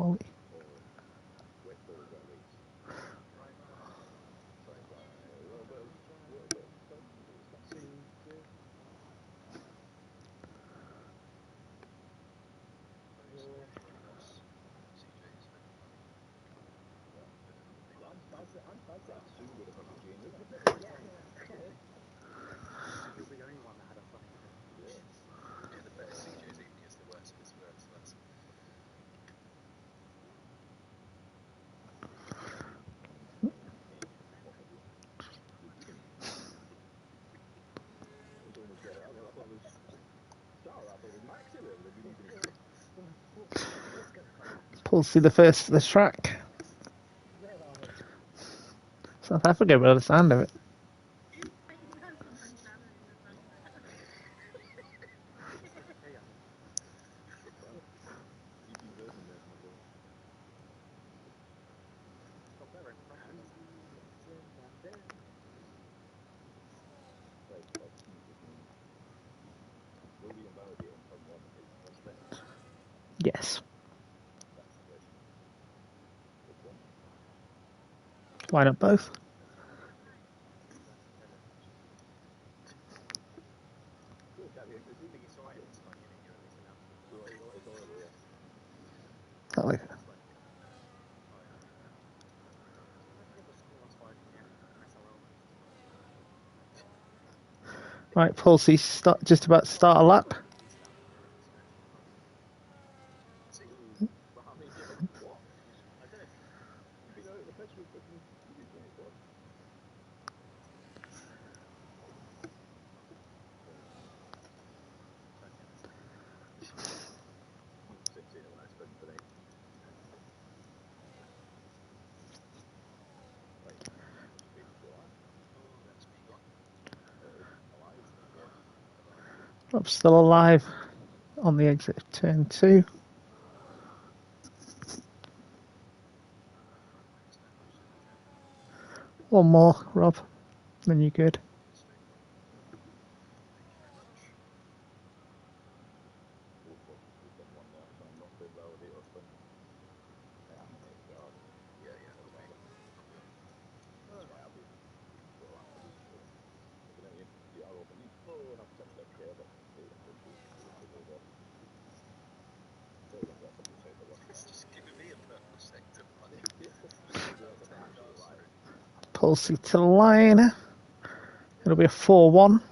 quality. Pulls through the first of the track. South Africa by the sound of it. Yes. Line up both. Right, Pulsey's just about to start a lap. I'm still alive on the exit of turn 2. One more, Rob, then you're good. Pulsey to the line. It'll be a 4-1.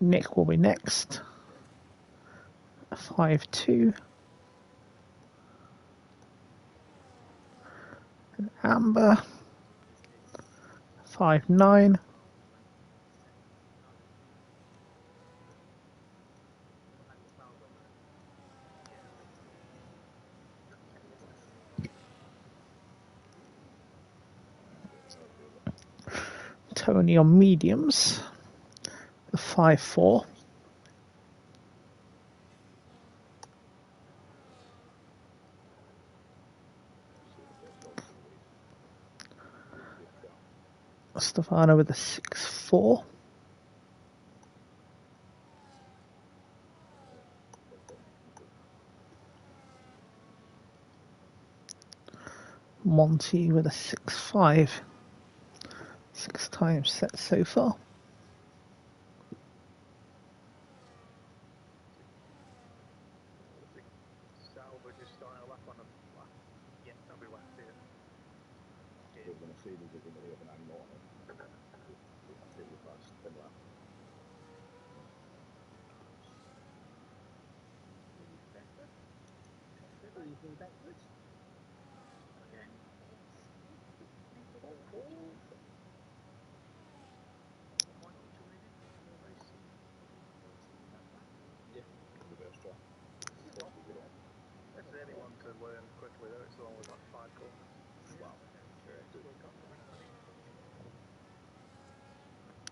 Nick will be next. 5-2. Amber. 5-9. Tony on mediums. The 5-4. Stefano with the 6-4. Monty with a 6-5. 6 times set so far.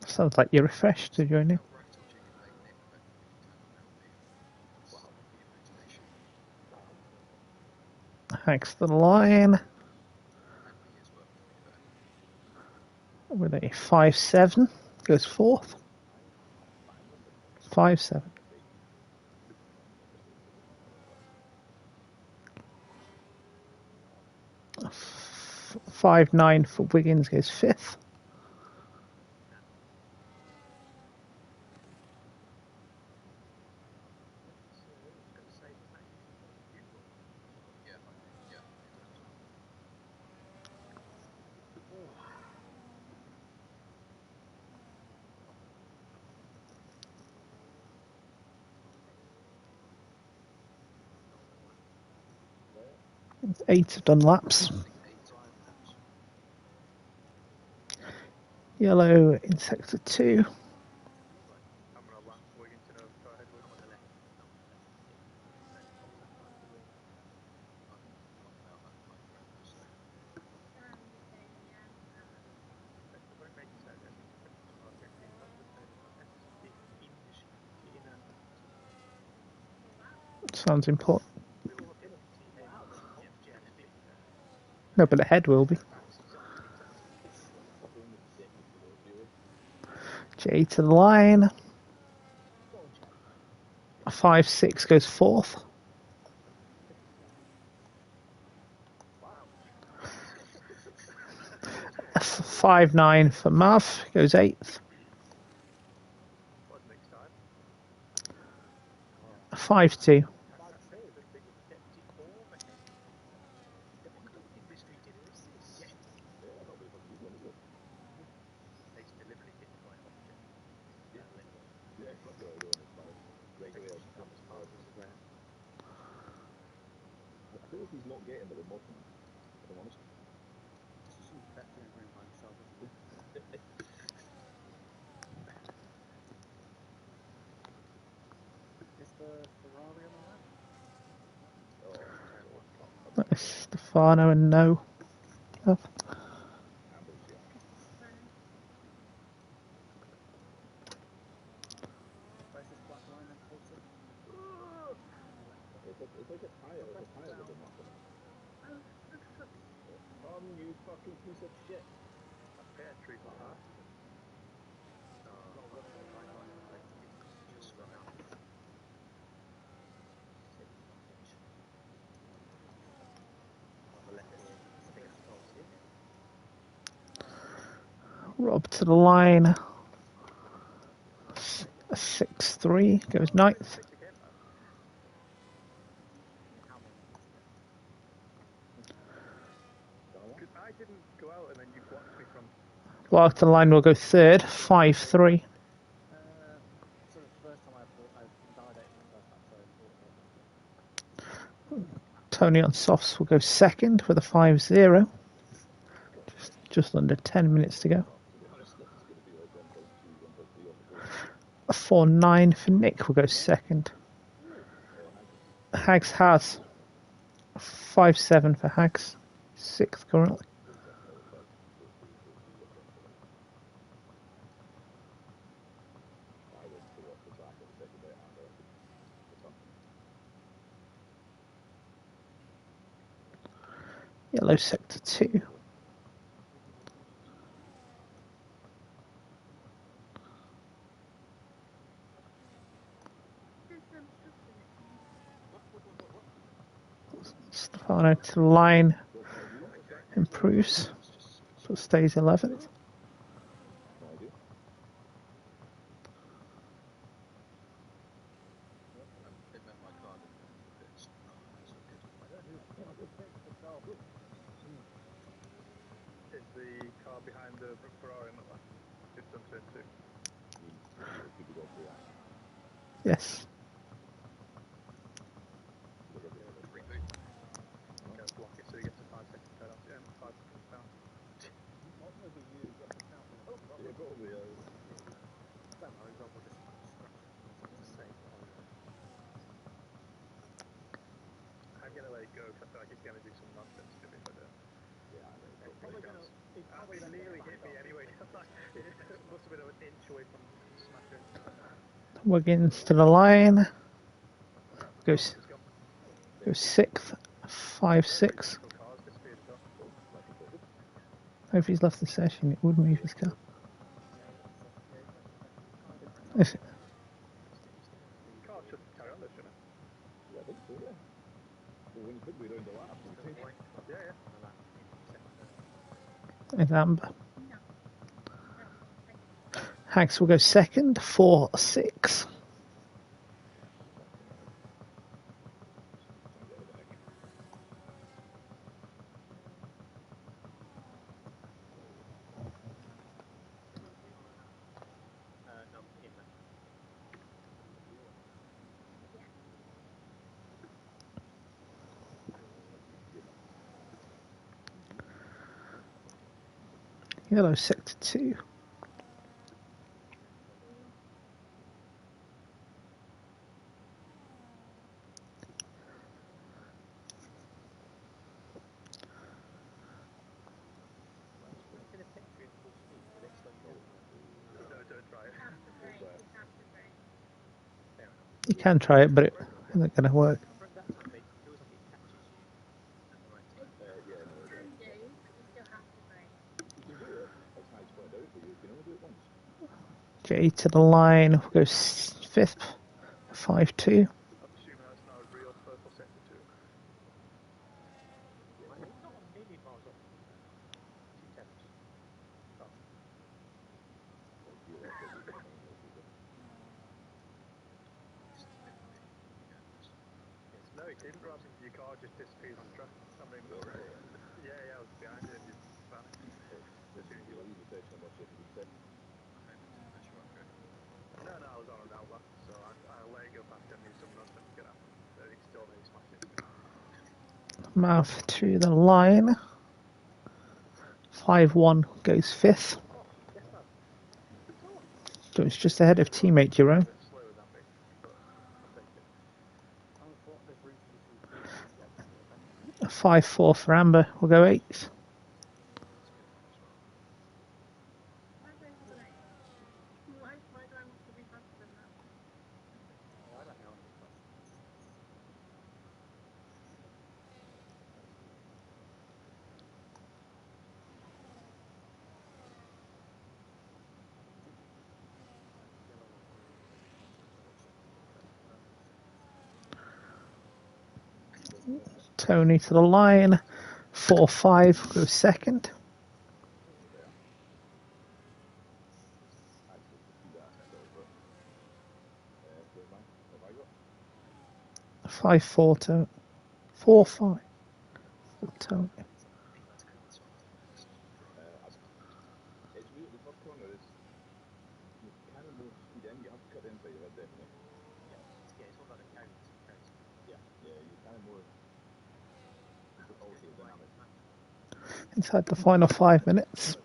Sounds like you're refreshed to join in. Hacks the line with a 5-7. Goes fourth. 5-7. 5-9 for Wiggins, goes 5th. It's 8 have done laps. Yellow in sector 2. Sounds important. No, but the head will be. J to the line. 5-6 goes 4th. A 5-9 for Mav, goes 8th. A 5-2. That's Stefano and no. Oh. You fucking piece of shit. Rob to the line. A 6-3 goes 9th. I didn't go out and then you blocked me from. Well, to the line will go 3rd. 5-3. So the first time I validated the first time, Tony on softs will go 2nd with a 5-0. Just under 10 minutes to go. A 4-9 for Nick will go 2nd. Hags has 5-7 for Hags, 6th currently. Yellow sector 2. Stefano to the line improves, but stays 11th. Is the car behind the Ferrari not that? Just on turn 2. Yes. Block it so you get to 5 seconds down. Yeah, 5 seconds down. I'm gonna let it go because I feel like he's gonna do some nonsense to me if I don't. He nearly hit me anyway. It must have been an inch away from smashing. Wiggins to the line. Goes 6th. 5-6. If he's left the session, it would move his car. If, Car should carry on, shouldn't it? Yeah, I think so, yeah. Well, when you think we're doing the lap, yeah, yeah. Is amber. Hags will go second, 4-6. No, Inman. Yellow sector 2. Can a picture in full speed? Will it slow you down? No, don't try it. Fair enough. You can try it, but it isn't going to work. That's what it feels like it catches you at the right time. J to the line, will go 5th, 5-2. I'm assuming that's now real purple sector 2. It's not a million miles off, to be fair. 2/10. Oh. No, it didn't, Ross. Your car just disappeared on the track. I mean, yeah, I was behind you and you vanished. As soon as you left. No, I was on an outback, so I let it go past him. He someone else to get out. But he still made smashed into me. Mouth to the line. 5-1 goes 5th. So it's just ahead of teammate Jerome. A bit slower than me, but I'll take it. I would have thought they've recently seen 3 5-4 for Amber, will go 8th. I don't know. Tony to the line. 4-5 goes second. 5-4 to 4-5 for Tony. Yeah, it's all about the carry speed. Inside the final 5 minutes.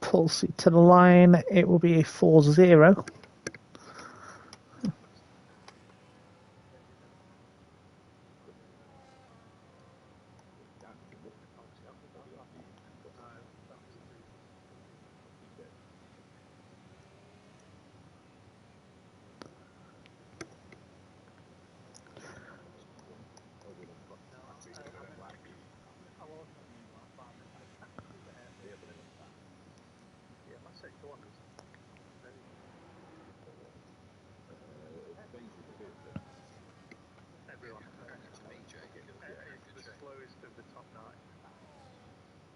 Pulsey to the line. It will be a 4-0. Yeah, my sector 1 is very good. Everyone. It's the slowest of the top 9.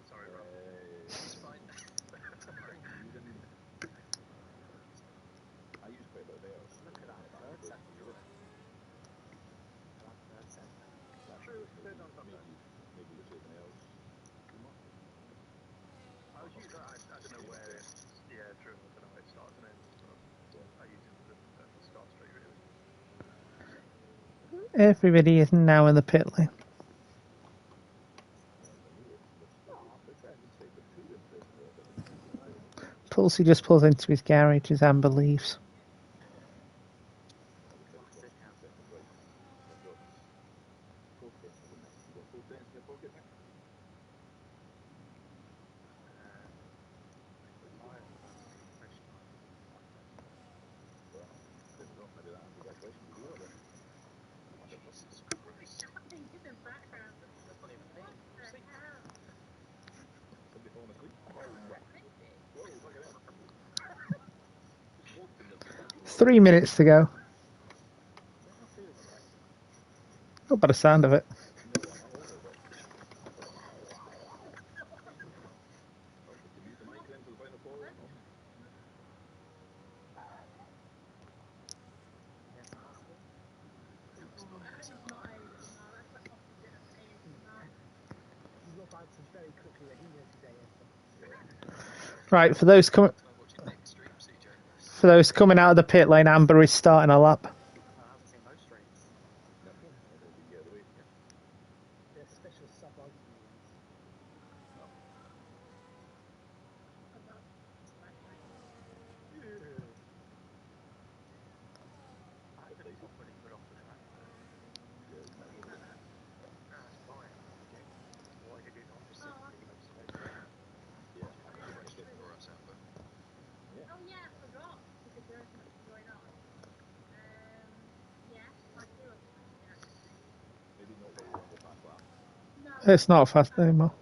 Sorry, Rob. It's fine. Look at that bird sector you're in. That bird sector. True, third on top 10. I was using I don't know where it. Yeah, true. I don't know where it starts and ends, but I use it for the start straight, really. Everybody is now in the pit lane. Pulsey just pulls into his garage as Amber leaves. Classic Amber. That's not even me. I'm asleep. 3 minutes to go. Not feeling great. Not by the sound of it. very quickly when he knows his AS. Right, for Watching Nick stream, CJ. those coming out of the pit lane, Amber is starting a lap. I haven't seen most streams. They're special sub-argument ones. I actually thought when he got off the track there. That's fine. Why did it not just simply go straight there? For us, Amber. Oh yeah, I forgot because there isn't much going on. Yeah, I do have a question actually. No, It's not fast anymore.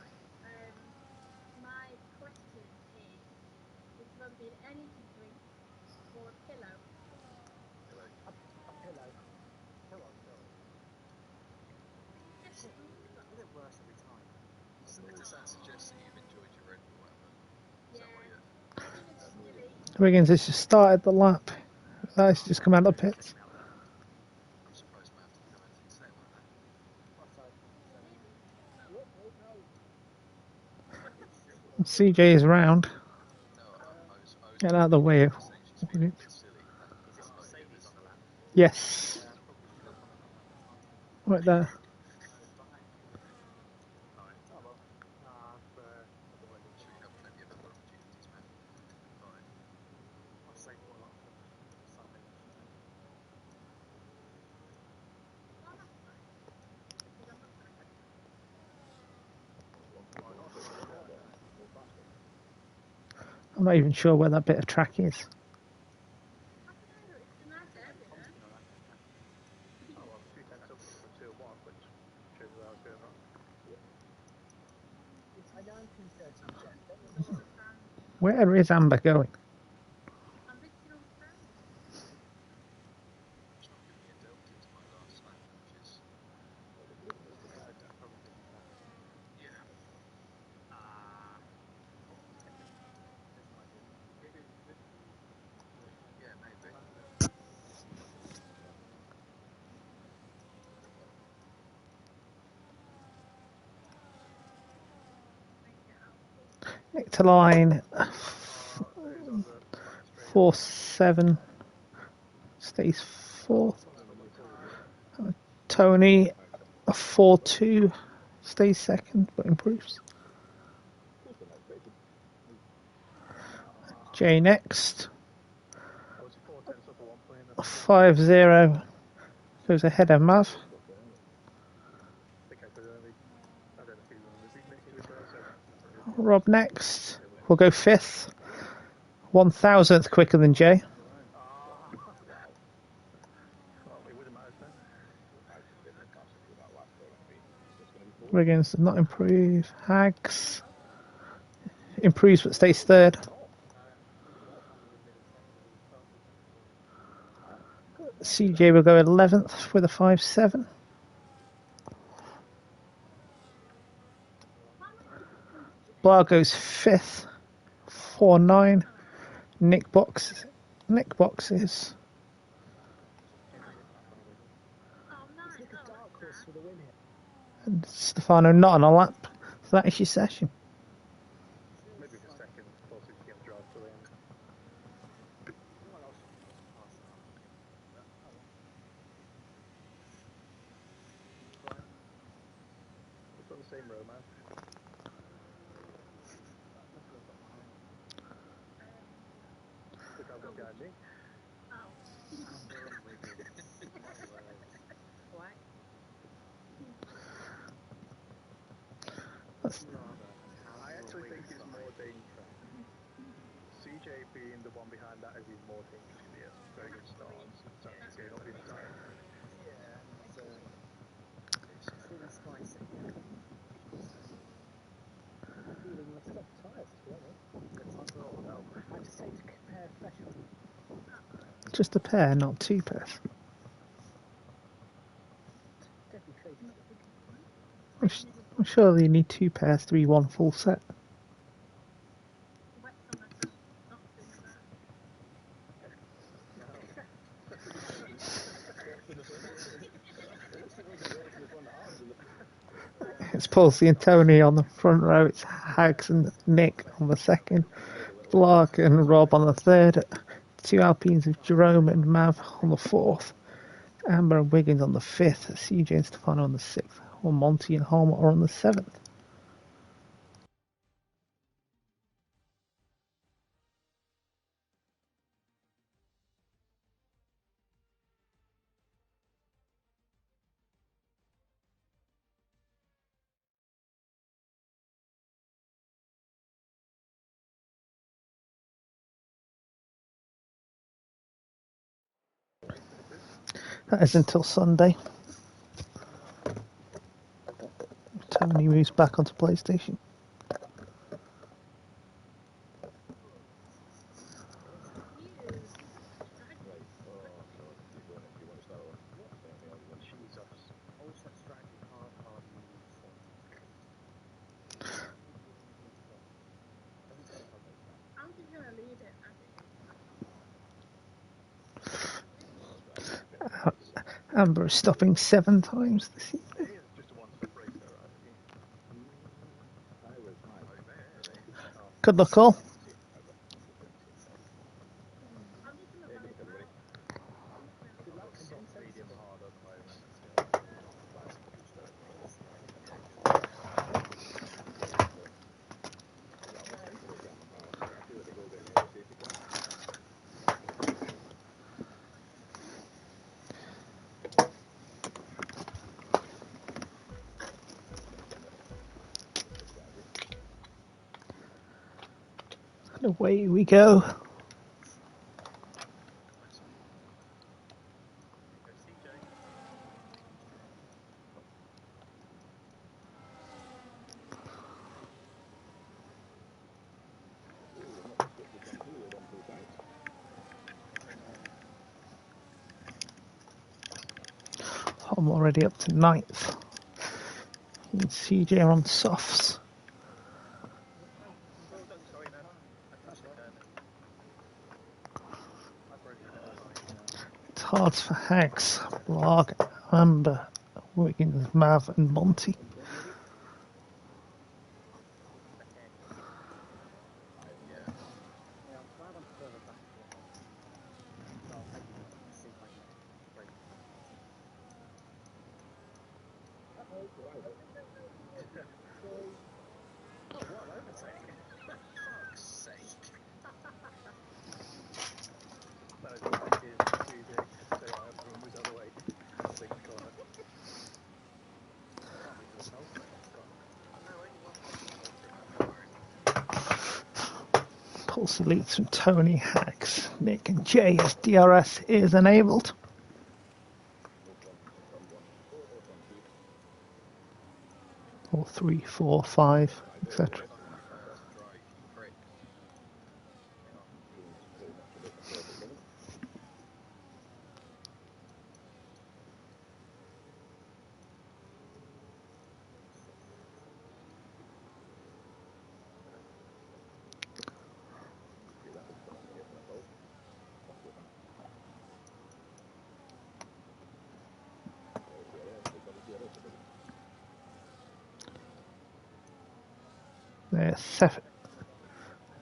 right. My question is rather be an energy drink or a pillow? A pillow. Just Is it worse every time? That suggests that you've enjoyed your Red Bull, Amber. Is yeah. that what you're... I think it's silly. Wiggins has just started the lap. That's just come out of the pits. I'm surprised Matt didn't have anything to say about that. Oh, sorry. CJ is round. No, I was Get out of the way. saying she's being a bit silly. Is it Mercedes on the lap? Yes, Yeah, probably should have come on that last time. right there. Oh well. Nah, Should we have plenty of other opportunities, Matt? Fine. I'll save one up for Sunday then, shouldn't I? Oh, that's fine. Because I'm not going to catch up. I'm not even sure where that bit of track is. I don't know. It's a nice area. Tom's gonna like that track. Oh well, 210 up for 2-1, which shows you how it's going on. It's 1930, Jeff. It's all sand. Where is Amber going? I'm literally on sand. It's not giving me a delta to my last lap, which is... That's probably because he's back. Yeah. This might be. Yeah, maybe. Nick to line So he's on the back straight. 4-7. Stays fourth. Tony a 4-2. Stays second but improves. Jay next. I was 4-10 up at one point. 5-0. Goes ahead of Mav. I think I could only. I don't know if he remembers. He's next to him there, so. Rob next. We'll go fifth. 1,000th quicker than Jay. Well, it wouldn't matter then. Wiggins does not improve. Hags improves but stays third. CJ will go 11th with a 5-7. Bar goes 5th, 4-9. Nick boxes. Oh, nice. Look at Dark Horse for the win here. And Stefano not on a lap. So that is your session. Maybe for second, closer to get a drive to the end. Anyone else should be able to pass that. Oh well. It's on the same row, man. Look who I've got behind me. Look how good behind me. Oh. Amber and Wiggins. My word. What? Rather I actually think it's more dangerous. CJ being the one behind that is even more dangerous because he has very good starts. It's actually going up inside. Yeah, it's really spicy. Feeling my soft tyres, to be honest. The tyres are all no. I just say to compare pressure. Just a pair, not two pairs. Definitely crazy. I'm sure you need two pairs to be one full set. Wet on myself. Not doing that. It's Pulsey and Tony on the front row. It's Hags and Nick on the second. Blark and Rob on the third. 2 Alpines of Jerome and Mav on the fourth. Amber and Wiggins on the fifth. CJ and Stefano on the sixth. While Monty and Harmer are on the seventh. That is until Sunday. Tony moves back onto PlayStation. Also strategy hard form. I'm just gonna leave it as it is. Amber is stopping 7 times this evening. It is just a one-stop race, though, right? Good luck all. I'm just gonna let it go. Soft, medium, hard at the moment. And away we go. I'm already up to 9th. And CJ on softs. Well done, sorry, no. Fantastic turn. I've broken it twice. It's hard for Hags, Blarg, Amber, Wiggins, Mav, and Monty. Yeah, I'm glad I'm further back to the home. So I'll take it and see if I can break it. Oh, what an overtake! Fuck's sake! That was my tears for CJ. So everyone was other way. Sixth corner. Can't be the salt though. Fuck. No, only one person's salty. Don't worry. Pulse leads from Tony, Hags, Nick, and Jay as DRS is enabled. Or 3, 4, 5, etc. Fucking drive, you prick. They're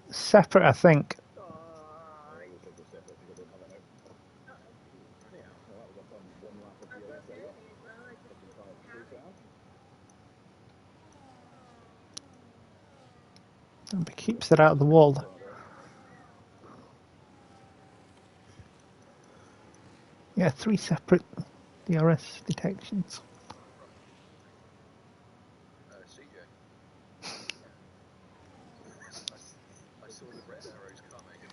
separate, I think. And keeps it out of the wall. Yeah, 3 separate DRS detections. CJ. I saw the red arrows coming and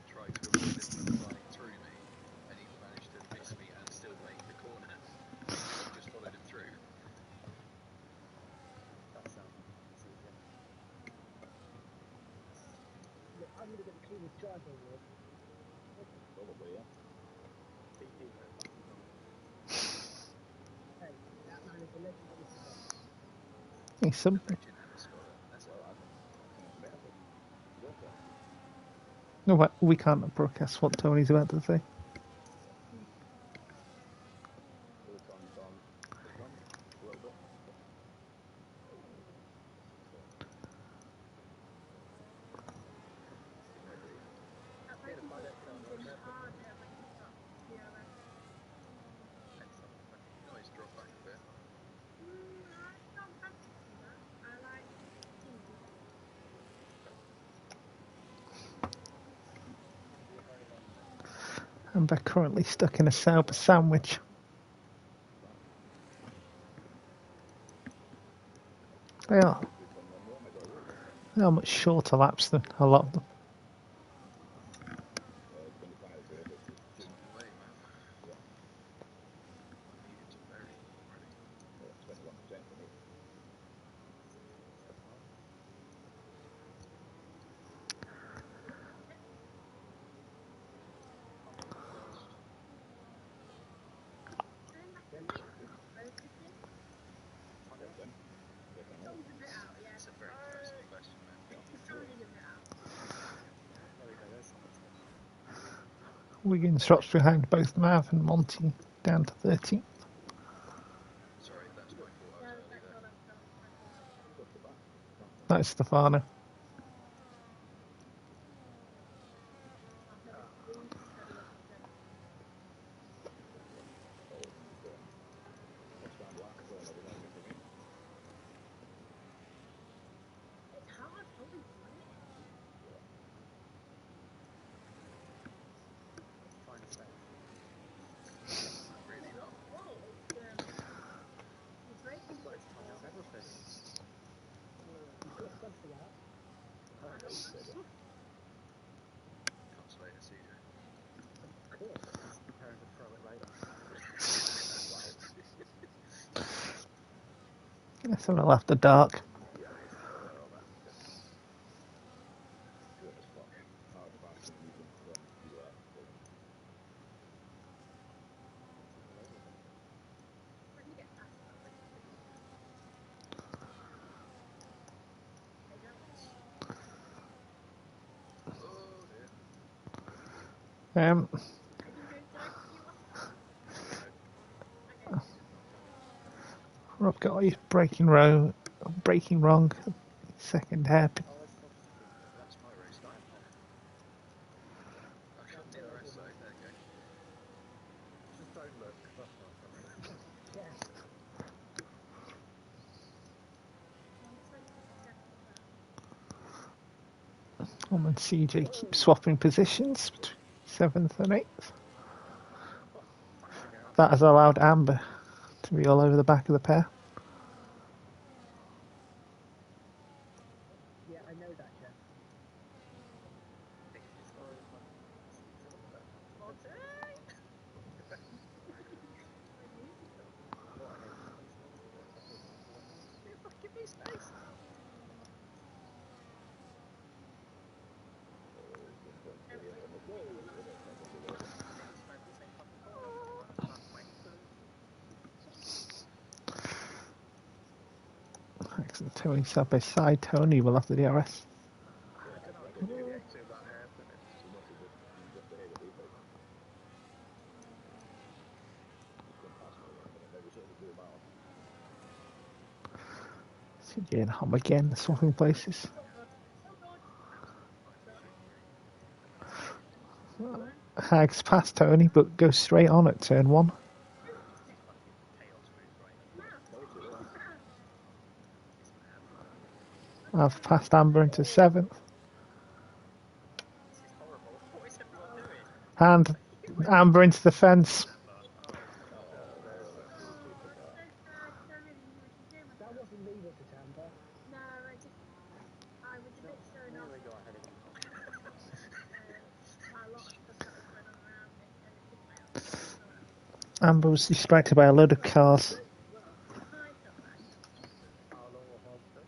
tried to avoid them from flying through me, and he managed to miss me and still make the corner. I just followed him through. That's CJ. Look, I'm gonna get the cleanest driver award. Probably, yeah. Hey, that man is a legendary star. He's some. Legend and a scholar. That's all. No, we can't broadcast what Tony's about to say. And they're currently stuck in a sober sandwich. They are. They are much shorter laps than a lot of them. It's on the way, man. I needed to bury already. It's a very personal question, man. There we go, there's someone safe. Wiggins drops behind both Mav and Monty down to 13th. Sorry, that's my fault. I was early there. That's Stefano. Trying to save. Really not. He's got his tongue out and everything. Comes later, CJ. He's preparing to throw it later. SRL after dark. Oh dear. Rob got his braking wrong. Second hairpin. Oh, let's talk to people. That's my race line. I couldn't in the rest though. There you go. Just don't look, 'cause that's not coming. Yeah. And CJ keeps swapping positions between 7th and 8th. That has allowed Amber to be all over the back of the pair. Yeah, I know that, Jeff. It's got a fun. Oh, I hate space. I hate space. Give me space. Excellent. Tony side by side. Tony will have the DRS. I don't know, I didn't really active that hairpin. CJ and Hom again, swapping places. Hags past Tony, but goes straight on at turn 1. I've passed Amber into 7th. This is horrible. What is everyone doing? And Amber into the fence. That wasn't me, was it, Amber? No, I was a bit shown off Nearly got ahead of you. by a lot of stuff that was going on around me, and it took my own. Amber was distracted by a load of cars. I felt like How long will hold to?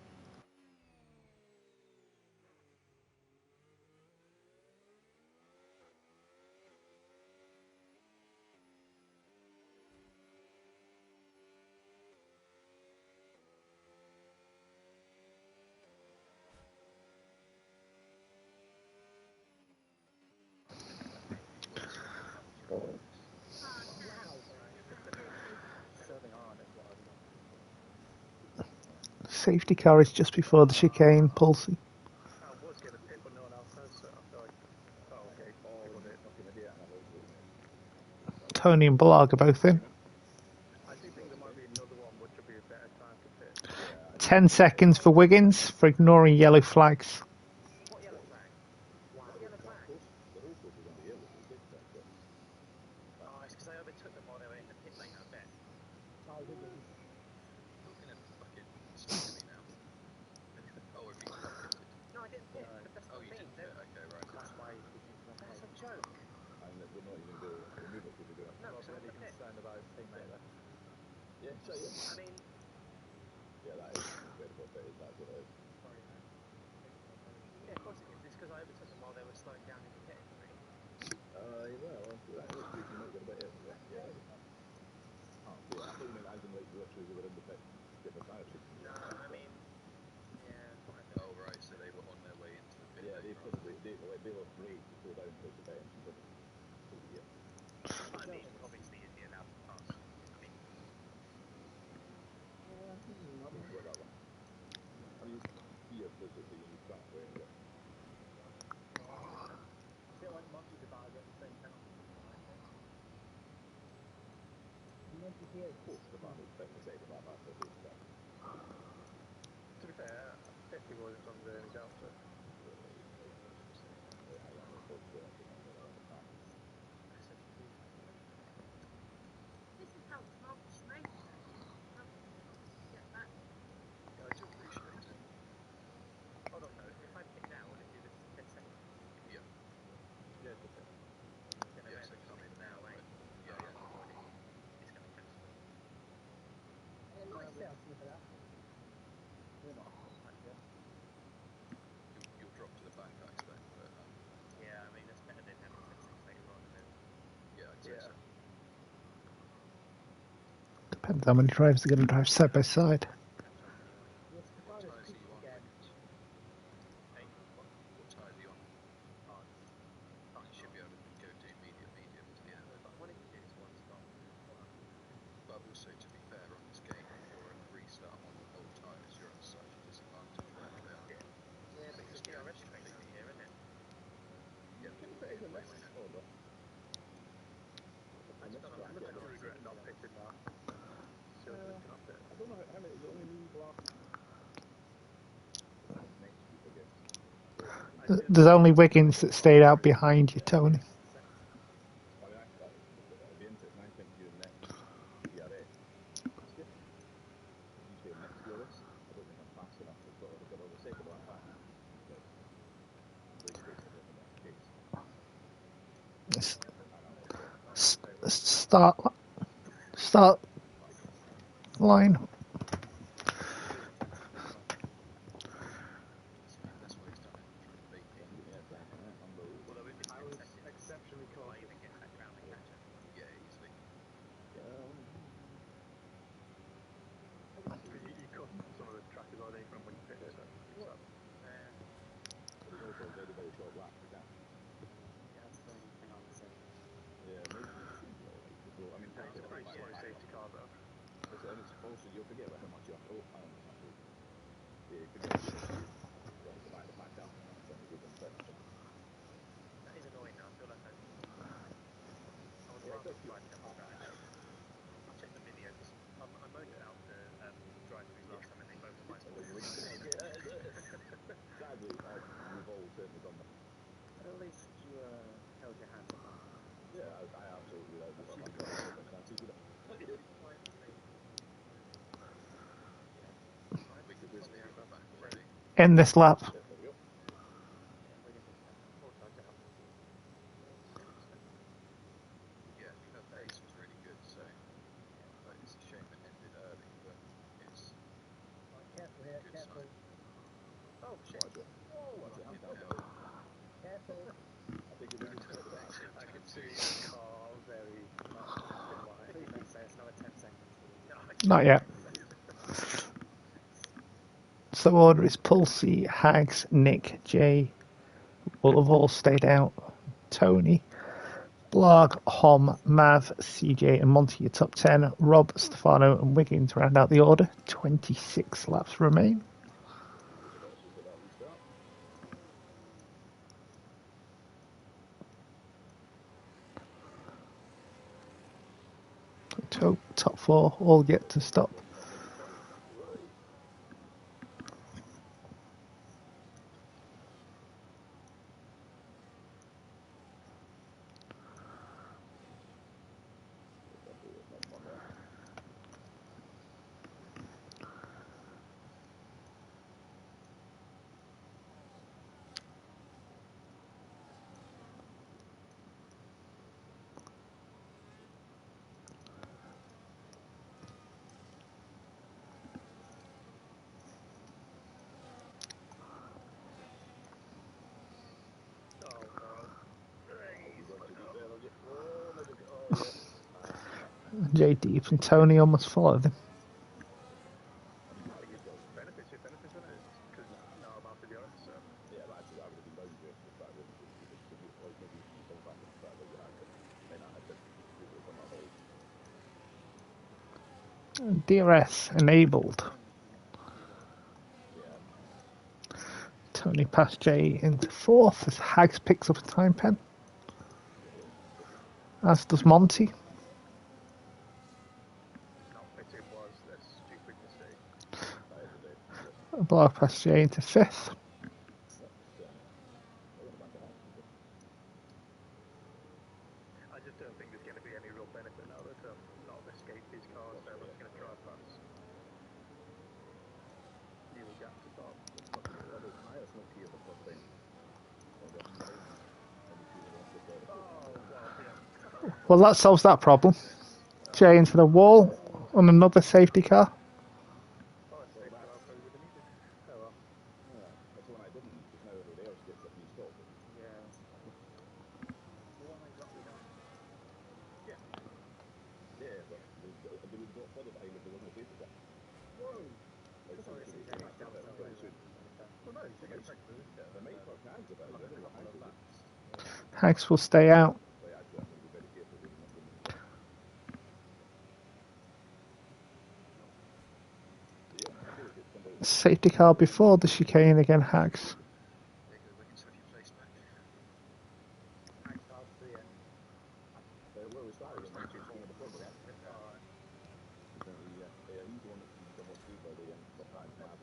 Serving hard is what I've done. Safety car is just before the chicane, Pulsey. I was going to pit, but no one else has, so I feel like, oh, okay, people did. Tony and Blarg are both in. I do think there might be another one which would be a better time to pit. 10 seconds for Wiggins for ignoring yellow flags. What yellow flag? Wow. Yellow flag? overtook them while they were in the pit lane, I bet. Charles Higgins. You're gonna fucking speak to me now. Oh, have you not pitted? No, I didn't pit. No. But that's Oh, what I you mean. didn't pit. Okay, right. That's why he thinks that's That's why a joke. And we're not even going to remove it because we're going to. No, Not because I'm really the pit. concerned about his teammate there. Yeah, so yeah. I mean, Yeah, that is a bit of a bit. That's what it is. sorry, man. yeah, of course it is. It's because I overtook them while they were slowing down in the pit, really. Well, that is if you might get a bit in. Yeah. Oh, yeah. I thought you meant as in like literally they were in the pit. Get the tire shifting. No, I mean, yeah, I don't know. Oh, right. So they were on their way into the pit Yeah, lane. they Right. they lost rage to slow down to the pit entrance. Didn't they? Yeah. I mean, obviously, you'd be allowed to pass. I mean, I don't know about that one. I mean, here there's a unique track where you get. I feel like Monty's about to get the same penalty tonight. Monty here. Of course, the man is better say about that. But it's that. to be fair, Fifty wasn't on the result, so. This is how smart Schmeichel how get back. Yeah, I do appreciate it. Hold on, though. If I pit now, will it do the 10 seconds? Yeah. Yeah, it's okay. Then I Yeah, may as so well come in just now. away. And, yeah, yeah. It's going to cancel it. Nice penalty for that. We're not back yet. You'll drop to the back, I expect. But Yeah, I mean, that's better than having 10 seconds later on. And then, yeah, I'd say so. Depends how many drivers are going to drive side by side. catch up anyway. Yes, What Stefano's tyres are you peaked on, again. Wiggins? Hey, what? What tyres are you on? Hard. You should be able to go do medium to the end. No, but I wanted to do this one stop. But also, to be fair, on this game, if you're a restart on old tyres, you're at such a disadvantage wherever they are. Yeah, but it's a DRS straight over here, isn't it? Yeah, but But either in way, this won't it? order. I just don't know. I do regret not pitting that. Seriously, not pitting. I don't know how many. Is it only me, Black? Next week, I guess. There's only Wiggins that stayed out behind you, Tony. I mean, it'll be interesting. I think you're next DRS. Ask you. You say next DRS. I don't think I'm fast enough to sort of. But on the second lap back, the race station, I don't think that's the case. Start line. That's why he's done it, trying to bait me. Yeah, unbelievable. Although if it's I 10 was seconds, exceptionally will I cautious. even get back round and catch it? Yeah, easily. You cut some of the track as well, don't you, from when you pitted, so it's up. But it's also a very, very short lap to catch. Yeah, that's the only thing I would say. Yeah, maybe it seems alright. So, I mean, Yeah, it's a pretty slow safety car, though. And it's also, you'll forget about how much you have to. Oh, hang on, actually. Yeah, you forget you got to go back the back up and that's when it goes in second. That is annoying now. I feel like I would Yeah, rather it does try to scratch. I'll check the video because I moaned about the drive-throughs last time and they both were my fault. Sadly, we've all certainly done that. But at least you held your hands up. Yeah, I absolutely would. A few Circumstances would. Wiggins is nearly on the back already. In this lap. There we go. Yeah, her pace was really good, so like, it's a shame it ended early, but it's Careful here, good careful. sign. Oh shit! Watch it. I'm Fucking careful. hell. Careful. I think you're Turn six and I turn can two. see the car very much in line. Please don't say it's another 10 seconds. Not yet. So order is Pulsey, Hags, Nick, Jay will have all stayed out. Tony, Blarg, Hom, Mav, CJ and Monty your top 10. Rob, Stefano and Wiggins round out the order. 26 laps remain. Top 4 all yet to stop. Jay Deep and Tony almost followed him. I think it's benefits if anything, isn't it? Because now I'm out of the arc, so. Yeah, but actually, I would have been down here for the fact that if you like maybe if you come back with the fact that you had them, then I had to do it on that hold. DRS enabled. Yeah. Tony passed Jay into fourth as Hags picks up a time pen. As does Monty. Not pitting was a stupid mistake. That is a bit. A block past Jay into fifth. I just don't think there's going to be any real benefit now that not escape these cars. So I'm just going to drive past. Nearly gap to top. Highest not here the first time. Oh god, yeah. Well, that solves that problem. Jay into the wall on another safety car. Oh, it's safe car, probably would have needed. Oh well. Yeah, that's the one I didn't, because now everybody else gets a free stop. Yeah. The one I got behind. Yeah, but they would got further behind if there wasn't a safety car. Whoa! Like, so Sorry, it this is very like down soon. very Soon. Well, no, you should get back to this car. They might fuck hands about it. I don't know what Hags will do. Hags will stay out. Right, actually, I'm going to be very careful with not doing this. Yeah, I feel like it's somebody. Safety car before the chicane again, Hags. There you go, Wiggins, have your place back. Hags out to the end. Where we started, and Richard's going to the front. Alright. He's the one that's been somewhat screwed by the top man.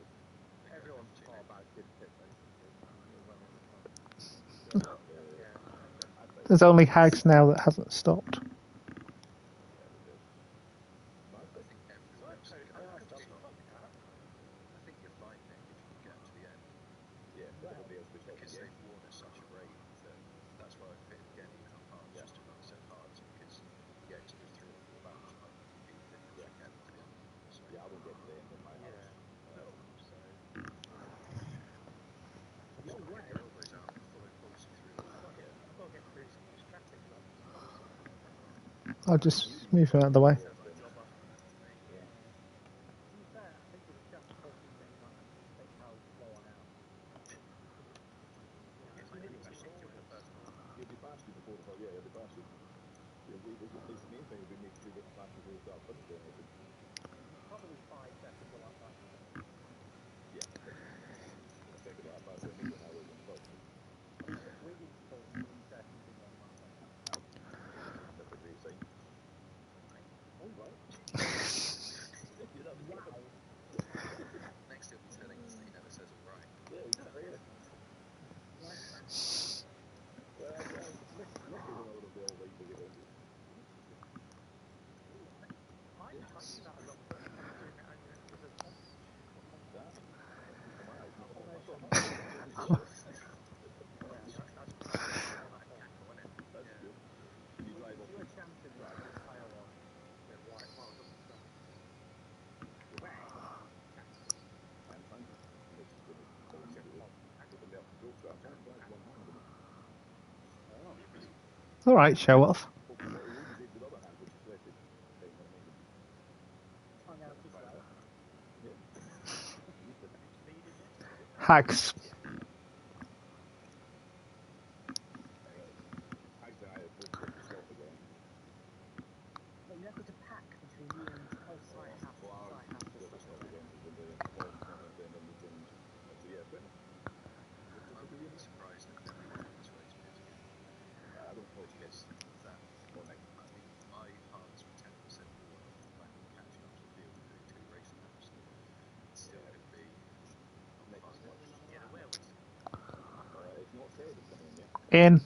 Everyone's far back did pit basically. Yeah. There's only Hags now that hasn't stopped. I think everyone else is going to stop. I think you're fine, Nick, if you get to the end. Yeah, everybody else was Because they've worn at such a rate that that's why I fit again, even up hard, just to run so hard. Because you get to the 3 or 4 laps, might be the difference you get to the end. So, Yeah, I won't get to the end in my house. No, so. just knock your elbows out and follow policy through the line. I've got to get through some traffic lights. I'll just move him out of the way. To be fair, I think it's just talking things like think how slow I am. He'll be past you before the he'll be past you. It's the main thing would be making sure you get past before you start punching or anything. Probably 5 seconds or like that. Yeah. The second that I pass it, maybe an hour and first. Wiggins put 3 seconds in 1 lap. That's a great sign. All right. Wow. Next, he'll be telling us that he never says all right. Yeah, exactly. Yeah. Nick is another of the all right to get into. I'm touching that a lot, but I'm doing it only because of That. Come on, it's not all That's that. That's good. You drive off. You were chanting like the tail on the white while it doesn't stop. I'm fine. Nick's just going to call him immediately. Open the up control strap. That's one hand of it. All right, show off. Hopefully what he will be with the other hand, which is left. Hung out as well. Hags. Hags and I have both got to stop again. But you have to pack between you and both side half Well, and I'll side half to got to stop stop again. again with the forms and then we can. So yeah, but I wouldn't be surprised if they make it this way to pit again. I don't talk to Because that, more next. I mean, my hearts were 10% more off the back of catching up to the field and doing 2 race laps. It's still going to be not fun. It's not said it's coming in yet. In.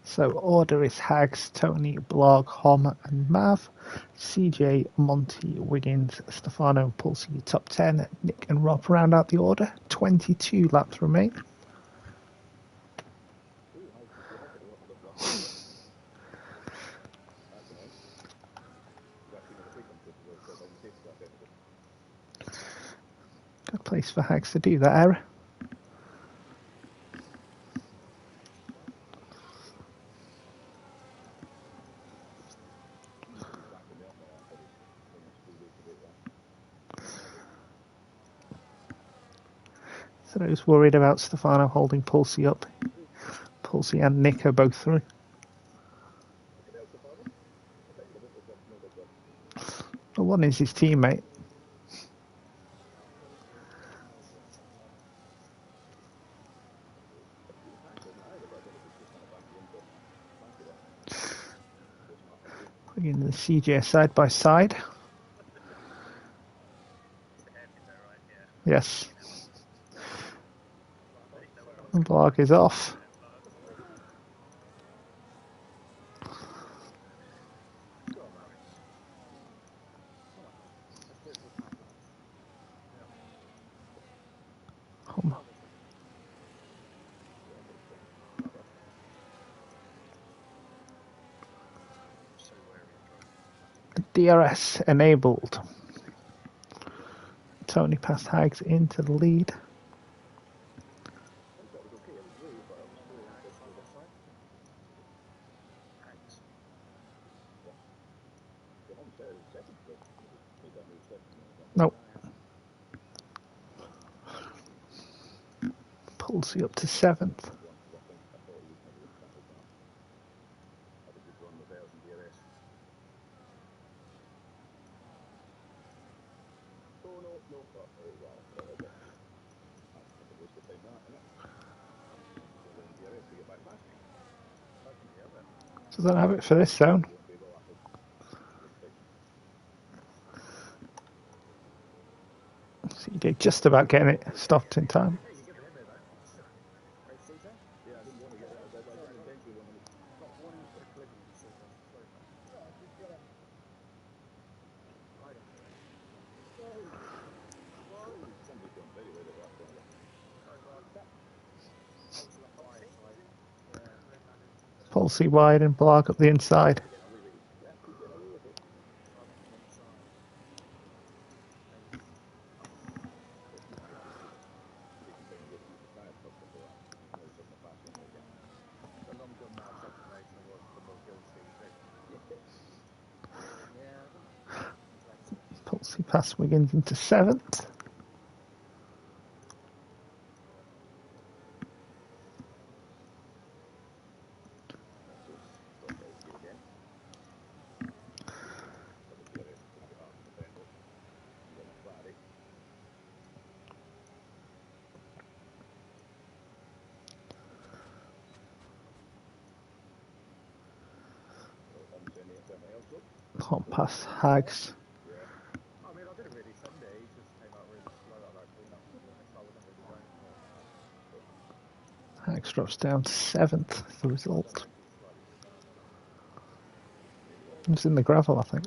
So order is Hags, Tony, Blog, Hom and Mav. CJ, Monty, Wiggins, Stefano, Pulsey, top 10. Nick and Rob round out the order. 22 laps remain. That's annoying. Because I've seen other frequent places where it's got down the safety car technically. Good place for Hags to do that error. So I was worried about Stefano holding Pulsey up. Pulsey and Nick are both through. But one is his teammate. Bringing the CJ side by side. Yes. Blarg is off. DRS enabled. Tony passed Hags into the lead. Nope. Pulsey up to 7th. Doesn't have it for this zone. CJ just about getting it stopped in time. Pulsey wide and Blarg up the inside. Pulsey past Wiggins into 7th. Can't pass Hags. I mean, I didn't really send it. He just came out really slow at that clean up. So I wasn't really going for it. Hags drops down to 7th as the result. It's in the gravel, I think.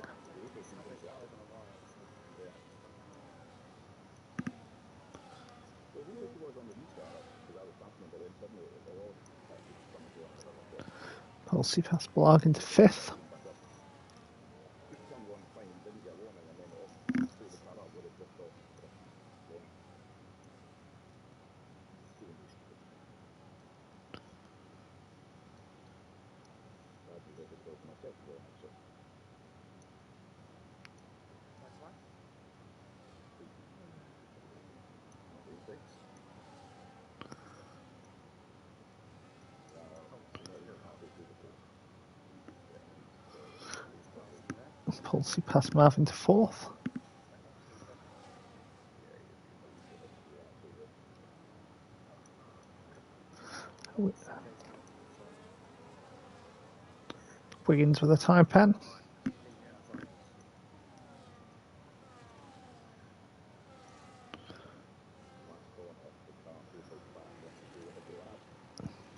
Pulsey past Blarg into 5th. Pulsey past Mav into 4th. Wiggins with a time pen.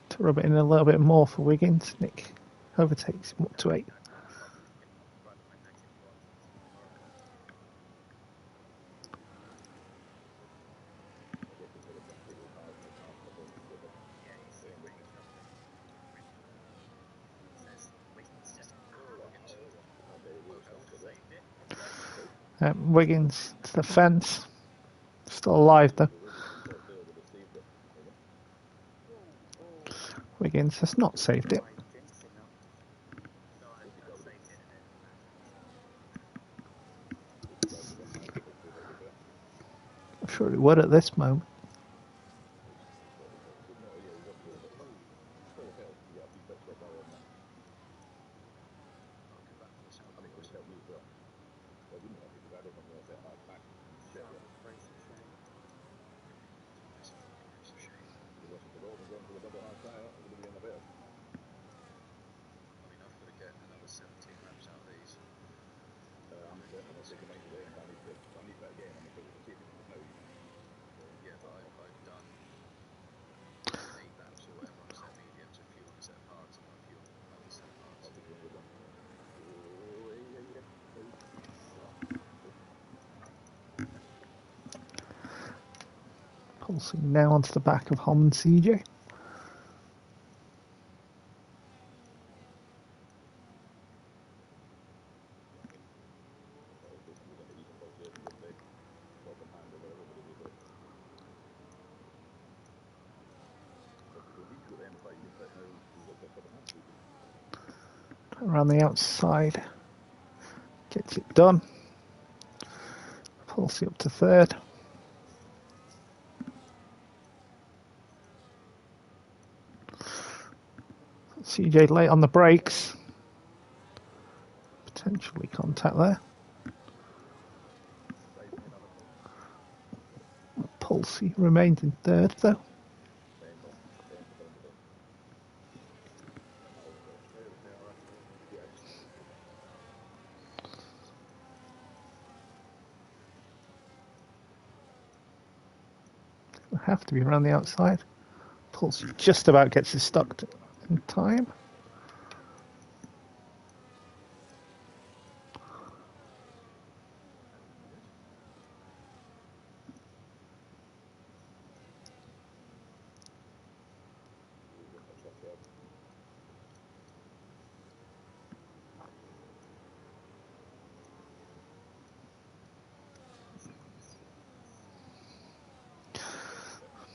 To rub it in a little bit more for Wiggins, Nick overtakes him up to 8th. Wiggins to the fence. Still alive though. Wiggins has not saved it. I'm sure he would at this moment. Pulsing now onto the back of Hom and CJ. Around the outside. Gets it done. Pulsing up to third. CJ late on the brakes. Potentially contact there. Pulsey remains in third though. Have to be around the outside. Pulsey just about gets it stuck in time.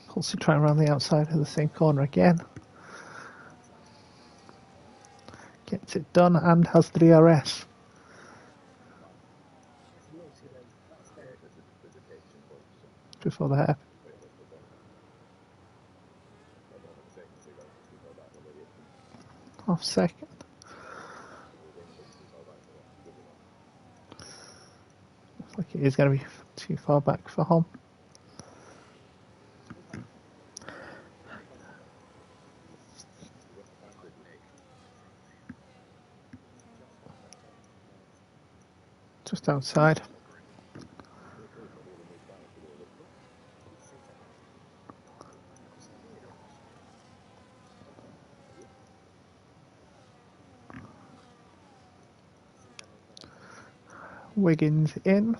Pulsey trying around the outside of the same corner again. Gets it done and has the DRS. Before the hair. Half second. Looks like it is going to be too far back for Hom. Just outside. Wiggins in.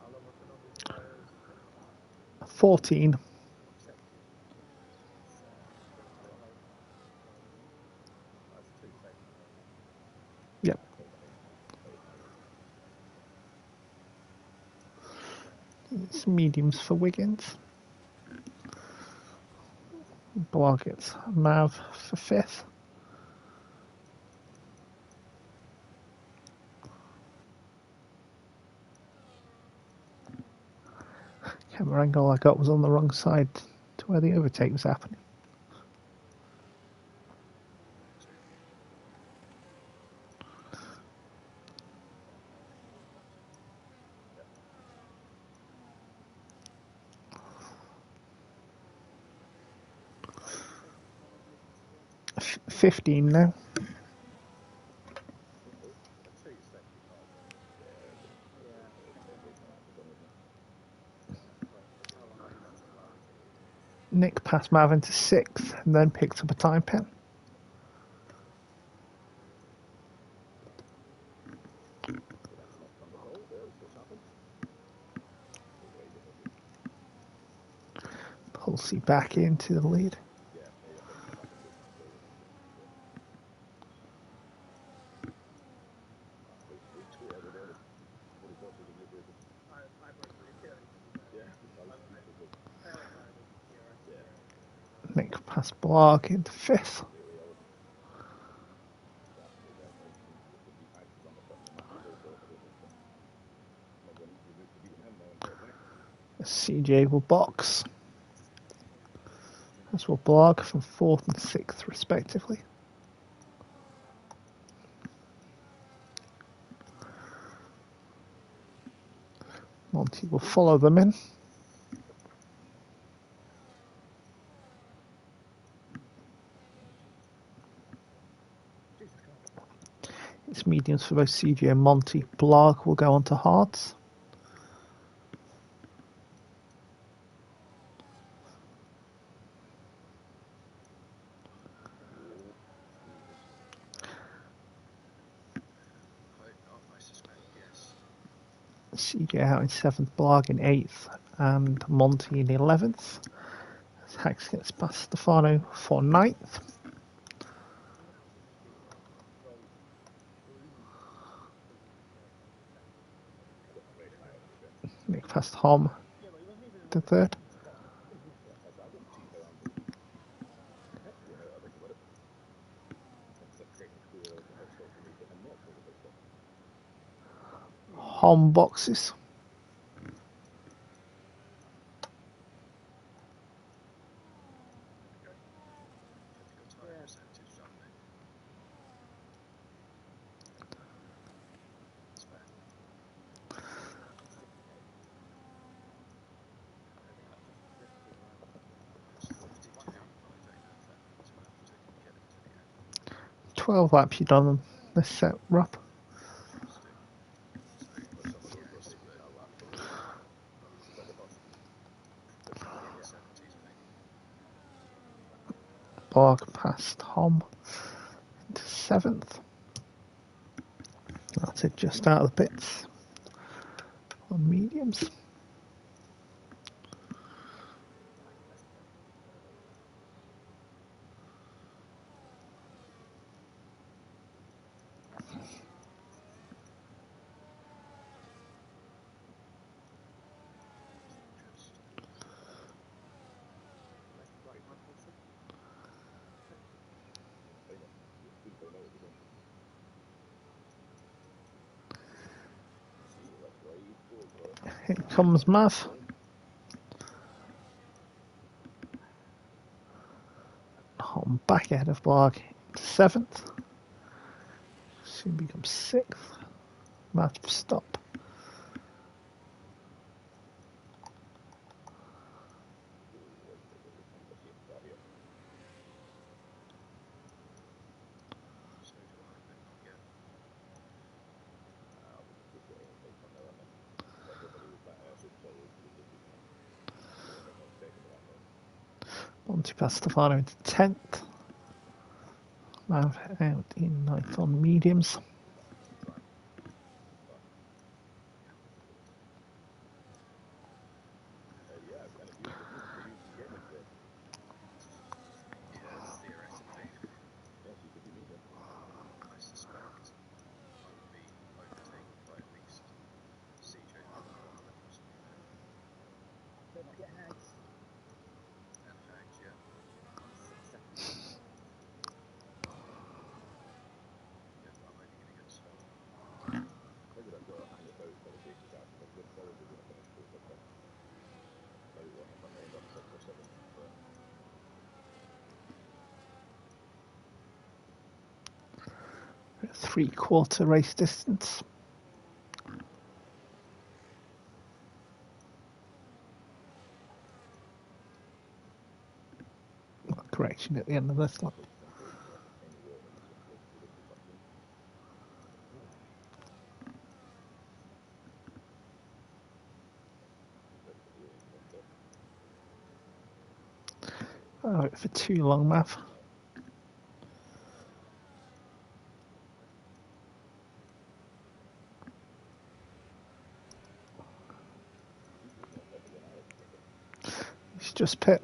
How long was the longest tyres? 14. That's 2 seconds. Yep. It's mediums for Wiggins. Blog gets Mav for 5th. Camera angle I got was on the wrong side to where the overtake was happening. F 15 now. Nick passed Mav into 6th and then picked up a time pen. Pulsey back into the lead. Nick passed Blog into 5th. CJ will box. As will Blog from 4th and 6th respectively. Monty will follow them in. It's mediums for both CJ and Monty. Blog will go on to hards. CJ out in 7th, Blarg in 8th, and Monty in 11th. As Hax gets past Stefano for 9th. Nick past Hom to 3rd. Hom boxes. Tyre percentage, don't they? It's fair. It's 42, but I don't know if that means enough to get them to the end. 12 laps you done on this set, Rob. Still. So, yeah, it's 70s, mate. Blarg past Hom to 7th. That's it, just out of the pits on mediums. Here comes Mav. Hom back ahead of Blarg to 7th. Soon becomes 6th. Mav stop. So do I, but not yet. Monty past Stefano into 10th. Mav out in 9th on mediums. Yeah, theoretically. I suspect I would be overtaken by at least CJ and possibly Nick. Don't forget Hags. And Hags, yeah. On 6 seconds. Yeah, but I'm only going to get slower. Three-quarter race distance. Correction at the end of this lap. Oh, for too long, Mav. It's just pit.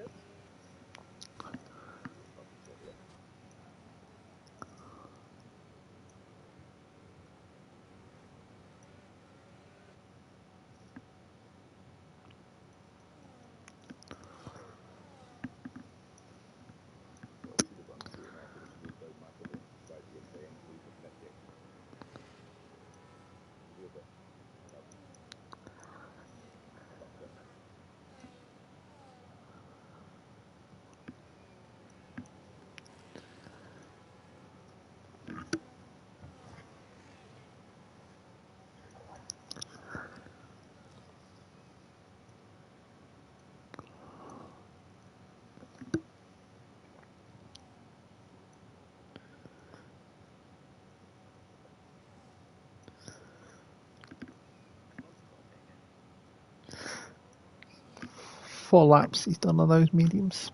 Four laps he's done on those mediums.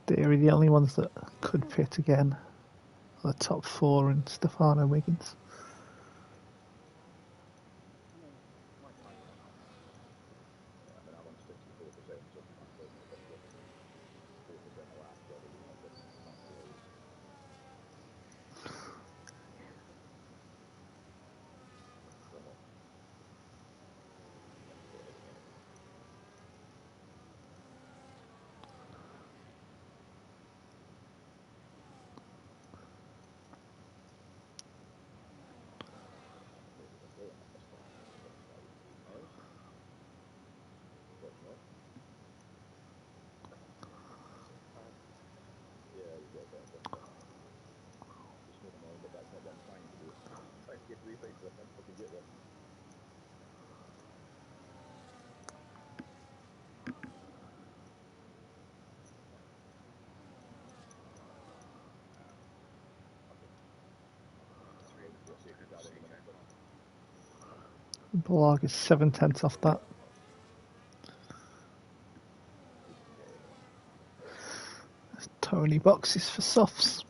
They're the only ones that could pit again are the top four and Stefano Wiggins. Yeah, I mean, I'm on 64%, so I'm taking a bit of a 4% a lap, but you know, that's not great. So much. Yeah, you got a better bump there. It's not annoying, but that's not what I'm trying to do. I'm trying to get to the right so I can fucking get there. Your safety car in a minute, but Blog is 7/10 off that. Tony boxes for softs.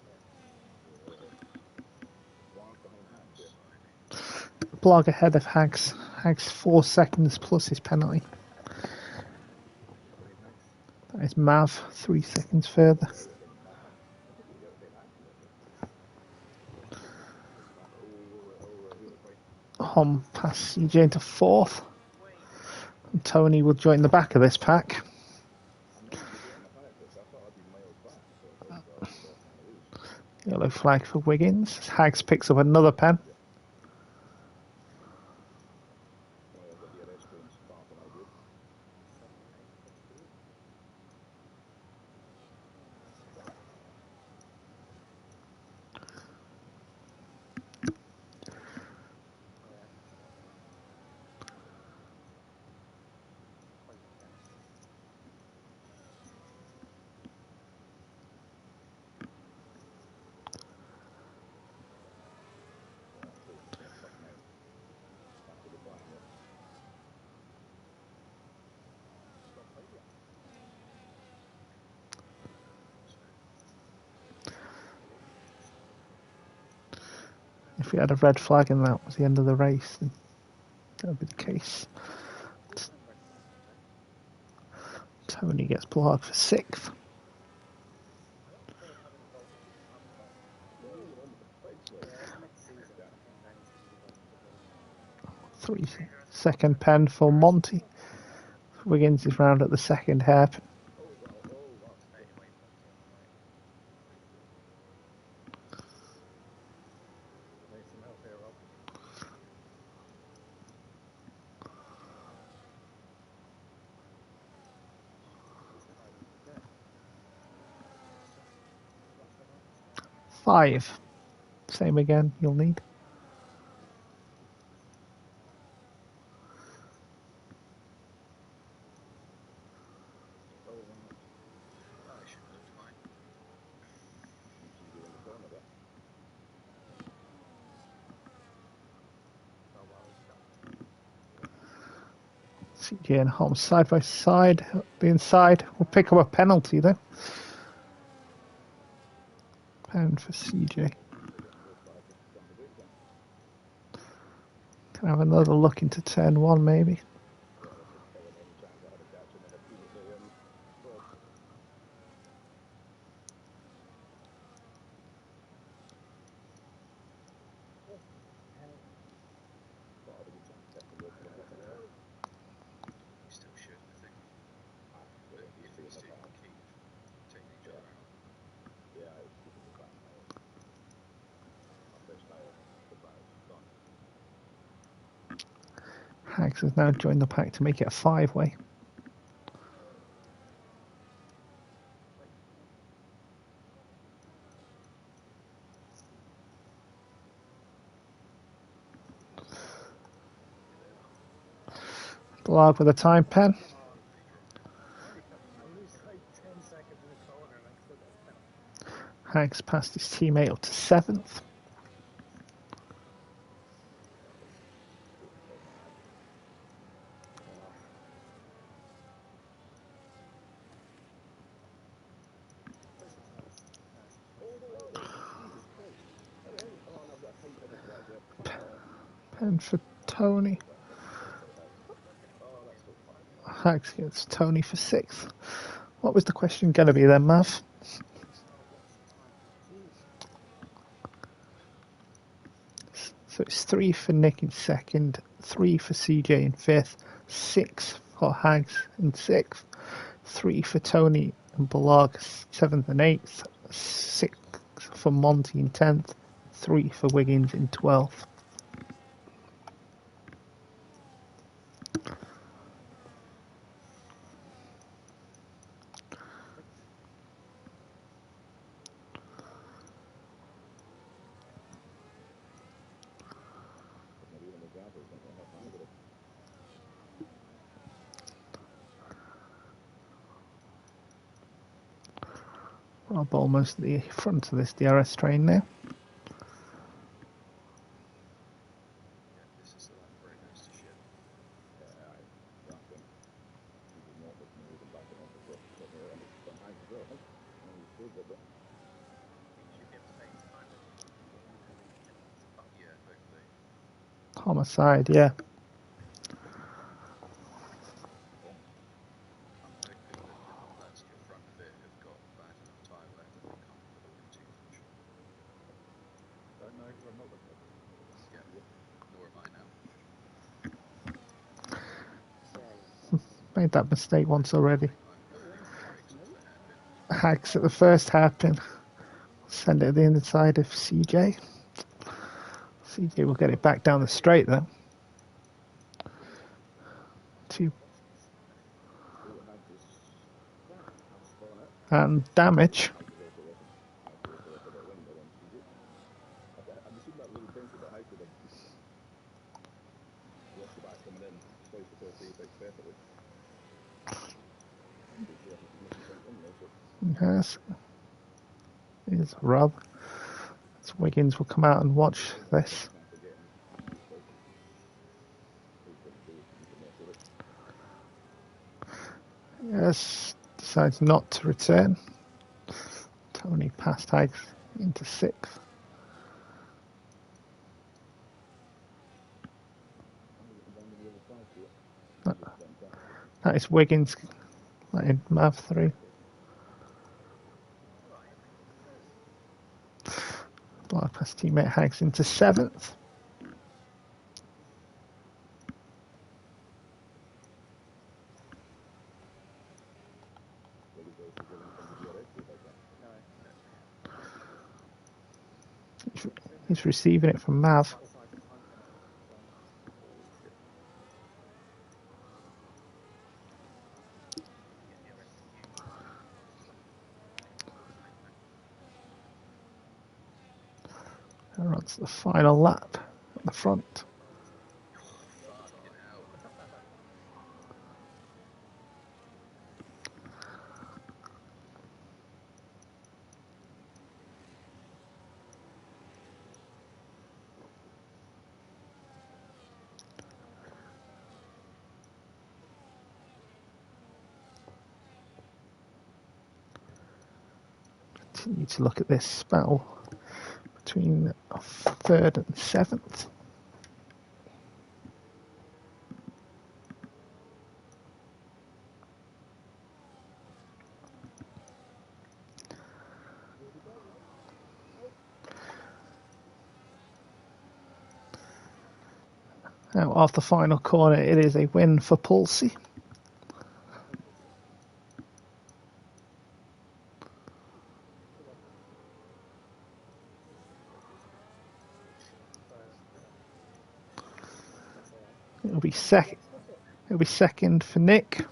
Blog ahead of Hags. Hags 4 seconds plus his penalty. That is Mav 3 seconds further. Hom past CJ into 4th. And Tony will join the back of this pack. Yellow flag for Wiggins. Hags picks up another pen. If we had a red flag and that was the end of the race, then that would be the case. Tony gets Blog for 6th. 3-second pen for Monty. Wiggins is round at the second hairpin. Five. Same again, you'll need. CJ and Holmes side by side. The inside will pick up a penalty though. Pen for CJ. Can I have another look into turn 1 maybe? Still should, I think. But if these two can keep taking each other out. Yeah, it's keeping the back now. My first tire, the bar's done. Hags has now joined the pack to make it a 5-way. Blog with a time pen. Hags passed his teammate up to 7th. 10 for Tony. Hags gets Tony for 6th. What was the question going to be then, Mav? So it's 3 for Nick in 2nd, 3 for CJ in 5th, 6 for Hags in 6th, 3 for Tony and Balog 7th and 8th, 6 for Monty in 10th, 3 for Wiggins in 12th. Rob almost at the front of this DRS train now. Yeah, this is very nice to ship. Yeah, hopefully. Homicide, yeah. I'm hoping that the Austria front of it have got bad enough tyre wear that they can't put away too much. Don't know because I'm not looking at it. Yeah, nor am I now. Made that mistake once already. I'm hoping the brakes off the hairpin. Hags at the first hairpin. Send it at the inside of CJ. CJ will get it back down the straight though. And damage. I'm assuming that little pinch a bit high for them. Watch the back coming in, place the first apex perfectly. Yes. Here's Rob. So Wiggins will come out and watch this. Yes, decides not to return. Tony past Hags into 6th. That is Wiggins letting Mav through. Blood past teammate Hags into 7th. He's receiving it from Mav. And runs the final lap at the front. Fucking hell. Continue to look at this battle between 3rd and 7th. Now, off the final corner, it is a win for Pulsey. It'll be second. It'll be second for Nick.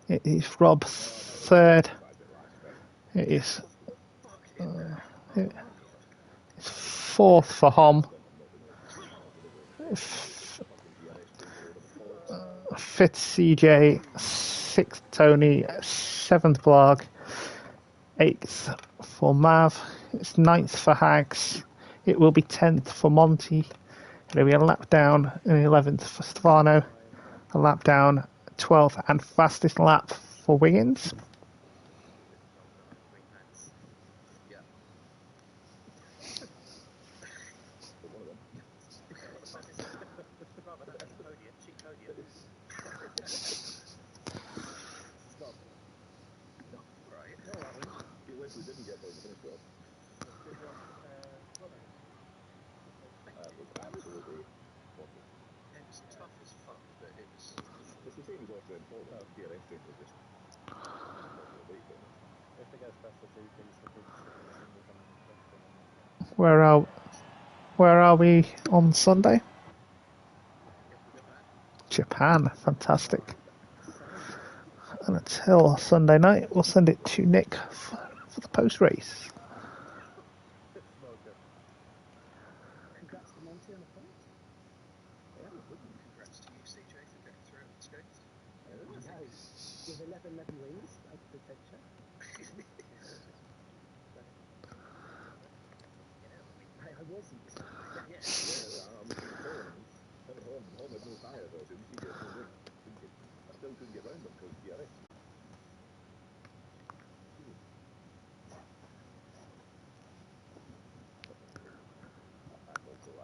It is Rob 3rd. It is it's 4th for Hom. 5th CJ, 6th Tony, 7th Blarg, 8th for Mav. It's 9th for Hags. It will be 10th for Monty. It'll be a lap down, and 11th for Stefano. A lap down, 12th and fastest lap for Wiggins. job. Did your brother? Was absolutely awful. It was tough as fuck, but it was. It's the same as Austria and Poland. DRS trains are just wait for me. If it gets past the 2 piece, the big singles on the question and that. Where are we on Sunday? Japan. Japan, fantastic. And until Sunday night, we'll send it to Nick for the post race. Smoker. Congrats to Monty on the point. Yeah, Congrats to you, CJ, for getting through unscathed. nice. With 11 wings, like the picture. I wasn't. I'm Horn had no tyre version, she had no wing. I still couldn't get round them because DRS.